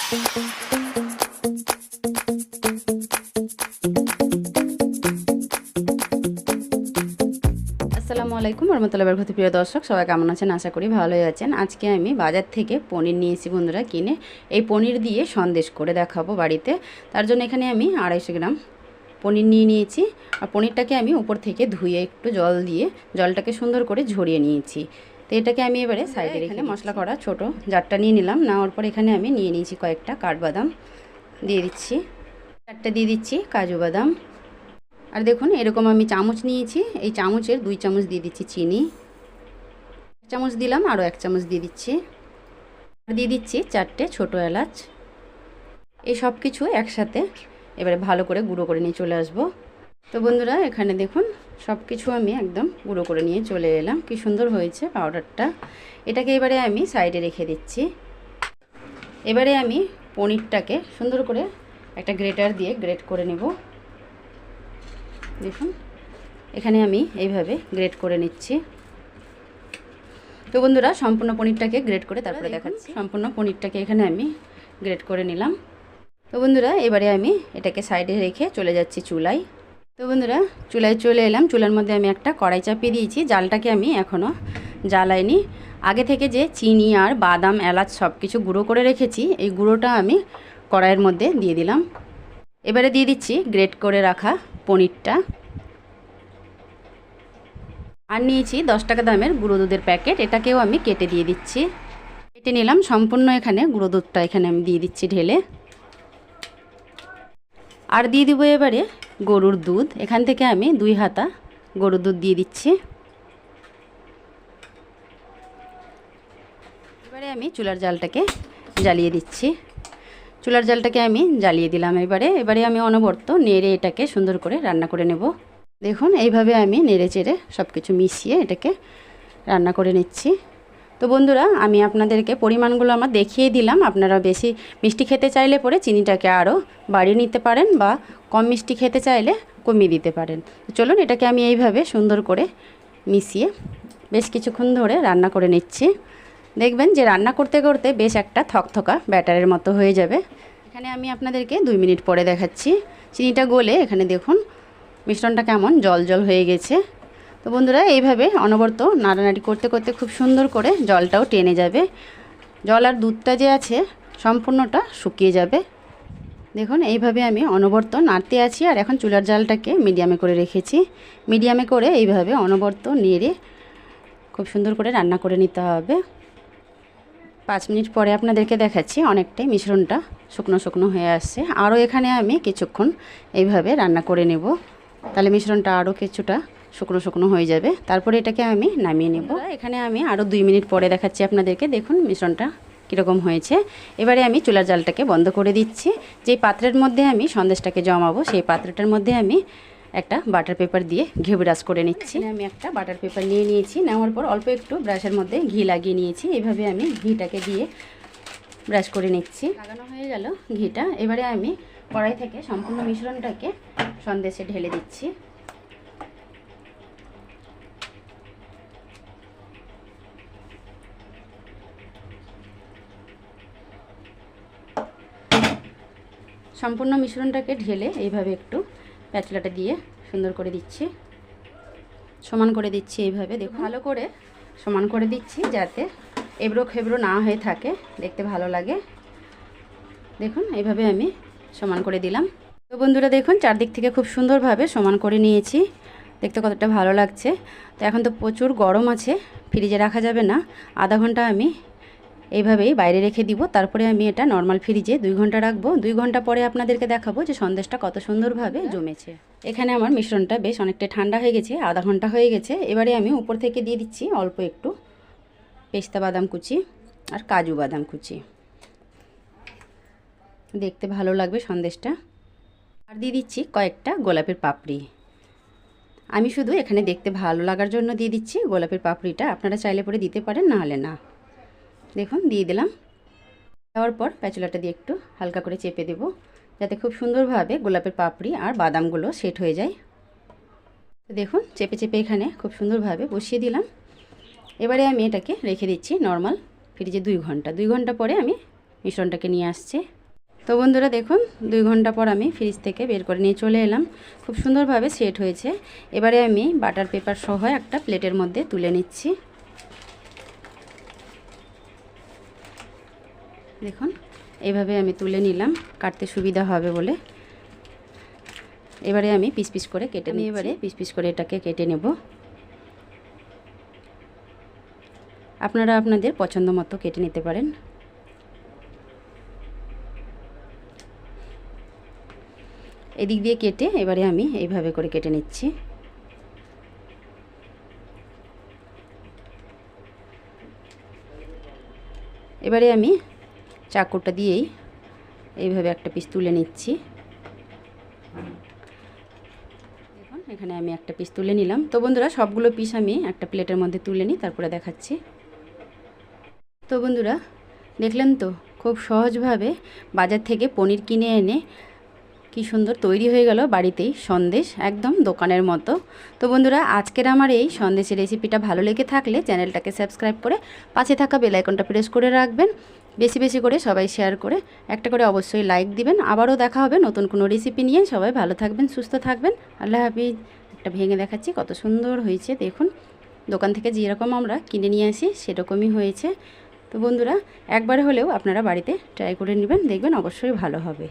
আসসালামু আলাইকুম রহমতুল্লাহি ওয়া বারাকাতুহু। প্রিয় দর্শক, সবাই কেমন আছেন? আশা করি ভালোই আছেন। আজকে আমি বাজার থেকে পনির নিয়েছি বন্ধুরা কিনে। এই পনির দিয়ে সন্দেশ করে দেখাবো বাড়িতে। তার জন্য এখানে আমি 250 গ্রাম পনির নিয়ে নিয়েছি। আর পনিরটাকে আমি উপর থেকে ধুয়ে একটু জল দিয়ে জলটাকে সুন্দর করে ঝরিয়ে নিয়েছি। তো এটাকে আমি এবারে সাইডে রেখে মশলা করা ছোট জারটা নিয়ে নিলাম। নেওয়ার পর এখানে আমি নিয়ে নিয়েছি কয়েকটা কাঠবাদাম দিয়ে দিচ্ছি, 4টে দিয়ে দিচ্ছি কাজু বাদাম। আর দেখুন এরকম আমি চামচ নিয়েছি, এই চামচের 2 চামচ দিয়ে দিচ্ছি চিনি, 1 চামচ দিলাম, আরও 1 চামচ দিয়ে দিচ্ছি। আর দিয়ে দিচ্ছি 4টে ছোটো এলাচ। এই সব কিছু একসাথে এবারে ভালো করে গুঁড়ো করে নিয়ে চলে আসব। তো বন্ধুরা এখানে দেখুন সব কিছু আমি একদম গুঁড়ো করে নিয়ে চলে এলাম। কি সুন্দর হয়েছে পাউডারটা। এটাকে এবারে আমি সাইডে রেখে দিচ্ছি। এবারে আমি পনিরটাকে সুন্দর করে একটা গ্রেটার দিয়ে গ্রেট করে নেব। দেখুন এখানে আমি এইভাবে গ্রেট করে নিচ্ছি। তো বন্ধুরা সম্পূর্ণ পনিরটাকে গ্রেট করে তারপরে দেখাচ্ছি। সম্পূর্ণ পনিরটাকে এখানে আমি গ্রেট করে নিলাম। তো বন্ধুরা এবারে আমি এটাকে সাইডে রেখে চলে যাচ্ছি চুলায়। তো বন্ধুরা চুলায় চলে এলাম। চুলার মধ্যে আমি একটা কড়াই চাপিয়ে দিয়েছি। জালটাকে আমি এখনও জ্বালাইনি। আগে থেকে যে চিনি আর বাদাম এলাচ সব কিছু গুঁড়ো করে রেখেছি, এই গুঁড়োটা আমি কড়াইয়ের মধ্যে দিয়ে দিলাম। এবারে দিয়ে দিচ্ছি গ্রেট করে রাখা পনিরটা। আর নিয়েছি 10 টাকা দামের গুঁড়ো দুধের প্যাকেট, এটাকেও আমি কেটে দিয়ে দিচ্ছি। কেটে নিলাম সম্পূর্ণ। এখানে গুঁড়ো দুধটা এখানে আমি দিয়ে দিচ্ছি ঢেলে। আর দিয়ে দিব এবারে গরুর দুধ। এখান থেকে আমি 2 হাতা গরুর দুধ দিয়ে দিচ্ছি। এবারে আমি চুলার জালটাকে জ্বালিয়ে দিচ্ছি। চুলার জালটাকে আমি জ্বালিয়ে দিলাম। এবারে আমি অনবরত নেড়ে এটাকে সুন্দর করে রান্না করে নেব। দেখুন এইভাবে আমি নেড়ে চেড়ে সব কিছু মিশিয়ে এটাকে রান্না করে নিচ্ছি। তো বন্ধুরা আমি আপনাদেরকে পরিমাণগুলো আমার দেখিয়ে দিলাম। আপনারা বেশি মিষ্টি খেতে চাইলে পরে চিনিটাকে আরও বাড়িয়ে নিতে পারেন বা কম মিষ্টি খেতে চাইলে কমিয়ে দিতে পারেন। চলুন এটাকে আমি এইভাবে সুন্দর করে মিশিয়ে বেশ কিছুক্ষণ ধরে রান্না করে নিচ্ছি। দেখবেন যে রান্না করতে করতে বেশ একটা থকথকা ব্যাটারের মতো হয়ে যাবে। এখানে আমি আপনাদেরকে 2 মিনিট পরে দেখাচ্ছি। চিনিটা গলে এখানে দেখুন মিশ্রণটা কেমন জল জল হয়ে গেছে। তো বন্ধুরা এইভাবে অনবরত নাড়ানাড়ি করতে করতে খুব সুন্দর করে জলটাও টেনে যাবে। জল আর দুধটা যে আছে সম্পূর্ণটা শুকিয়ে যাবে। দেখুন এইভাবে আমি অনবরত নাড়তে আছি। আর এখন চুলার জালটাকে মিডিয়ামে করে রেখেছি। মিডিয়ামে করে এইভাবে অনবরত নেড়ে খুব সুন্দর করে রান্না করে নিতে হবে। 5 মিনিট পরে আপনাদেরকে দেখাচ্ছি অনেকটাই মিশ্রণটা শুকনো শুকনো হয়ে আসছে। আরও এখানে আমি কিছুক্ষণ এইভাবে রান্না করে নেব, তাহলে মিশ্রণটা আরও কিছুটা শুকনো শুকনো হয়ে যাবে। তারপরে এটাকে আমি নামিয়ে নেব। এখানে আমি আরও 2 মিনিট পরে দেখাচ্ছি আপনাদেরকে। দেখুন মিশ্রণটা কীরকম হয়েছে। এবারে আমি চুলার জালটাকে বন্ধ করে দিচ্ছি। যেই পাত্রের মধ্যে আমি সন্দেশটাকে জমাবো সেই পাত্রটার মধ্যে আমি একটা বাটার পেপার দিয়ে ঘি ব্রাশ করে নিচ্ছি। আমি একটা বাটার পেপার নিয়ে নিয়েছি। নেওয়ার পর অল্প একটু ব্রাশের মধ্যে ঘি লাগিয়ে নিয়েছি। এইভাবে আমি ঘিটাকে দিয়ে ব্রাশ করে নিচ্ছি। লাগানো হয়ে গেল ঘিটা। এবারে আমি কড়াই থেকে সম্পূর্ণ মিশ্রণটাকে সন্দেশে ঢেলে দিচ্ছি। সম্পূর্ণ মিশ্রণটাকে ঢেলে এইভাবে একটু প্যাচলাটা দিয়ে সুন্দর করে দিচ্ছি, সমান করে দিচ্ছি। এইভাবে দেখুন ভালো করে সমান করে দিচ্ছি যাতে এবড়ো খেবড়ো না হয়ে থাকে, দেখতে ভালো লাগে। দেখুন এইভাবে আমি সমান করে দিলাম। তো বন্ধুরা দেখুন চারদিক থেকে খুব সুন্দরভাবে সমান করে নিয়েছি। দেখতে কতটা ভালো লাগছে। তো এখন তো প্রচুর গরম আছে, ফ্রিজে রাখা যাবে না। আধা ঘন্টা আমি এইভাবেই বাইরে রেখে দিব। তারপরে আমি এটা নর্মাল ফ্রিজে 2 ঘন্টা রাখবো। 2 ঘন্টা পরে আপনাদেরকে দেখাবো যে সন্দেশটা কত সুন্দরভাবে জমেছে। এখানে আমার মিশ্রণটা বেশ অনেকটা ঠান্ডা হয়ে গেছে, আধা ঘন্টা হয়ে গেছে। এবারে আমি উপর থেকে দিয়ে দিচ্ছি অল্প একটু পেস্তা বাদাম কুচি আর কাজু বাদাম কুচি, দেখতে ভালো লাগবে সন্দেশটা। আর দিয়ে দিচ্ছি কয়েকটা গোলাপের পাপড়ি। আমি শুধু এখানে দেখতে ভালো লাগার জন্য দিয়ে দিচ্ছি গোলাপের পাপড়িটা। আপনারা চাইলে পরে দিতে পারেন, না হলে না। দেখুন দিয়ে দিলাম। দেওয়ার পর প্যাচুলাটা দিয়ে একটু হালকা করে চেপে দেব যাতে খুব সুন্দরভাবে গোলাপের পাপড়ি আর বাদামগুলো সেট হয়ে যায়। তো দেখুন চেপে চেপে এখানে খুব সুন্দরভাবে বসিয়ে দিলাম। এবারে আমি এটাকে রেখে দিচ্ছি নর্মাল ফ্রিজে 2 ঘন্টা। 2 ঘন্টা পরে আমি মিশ্রণটাকে নিয়ে আসছি। তো বন্ধুরা দেখুন 2 ঘন্টা পর আমি ফ্রিজ থেকে বের করে নিয়ে চলে এলাম। খুব সুন্দরভাবে সেট হয়েছে। এবারে আমি বাটার পেপার সহ একটা প্লেটের মধ্যে তুলে নিচ্ছি। দেখুন এইভাবে আমি তুলে নিলাম, কাটতে সুবিধা হবে বলে। এবারে আমি পিস পিস করে কেটে নিই। এবারে পিস পিস করে এটাকে কেটে নেব। আপনারা আপনাদের পছন্দ মতো কেটে নিতে পারেন। এদিক দিয়ে কেটে এবারে আমি এইভাবে করে কেটে নিচ্ছি। এবারে আমি চাকুটা দিয়েই এইভাবে একটা পিস তুলে নিচ্ছি। দেখুন এখানে আমি একটা পিস তুলে নিলাম। তো বন্ধুরা সবগুলো পিস আমি একটা প্লেটের মধ্যে তুলে নিই, তারপরে দেখাচ্ছি। তো বন্ধুরা দেখলেন তো, খুব সহজভাবে বাজার থেকে পনির কিনে এনে কি সুন্দর তৈরি হয়ে গেল বাড়িতেই সন্দেশ, একদম দোকানের মতো। তো বন্ধুরা আজকের আমার এই সন্দেশের রেসিপিটা ভালো লেগে থাকলে চ্যানেলটাকে সাবস্ক্রাইব করে পাশে থাকা বেল আইকনটা প্রেস করে রাখবেন। বেশি বেশি করে সবাই শেয়ার করে একটা করে অবশ্যই লাইক দিবেন। আবারও দেখা হবে নতুন কোনো রেসিপি নিয়ে। সবাই ভালো থাকবেন, সুস্থ থাকবেন। আল্লাহ হাফিজ। একটা ভেঙে দেখাচ্ছি, কত সুন্দর হয়েছে দেখুন। দোকান থেকে যেরকম আমরা কিনে নিয়ে আসি সেরকমই হয়েছে। তো বন্ধুরা একবার হলেও আপনারা বাড়িতে ট্রাই করে নেবেন, দেখবেন অবশ্যই ভালো হবে।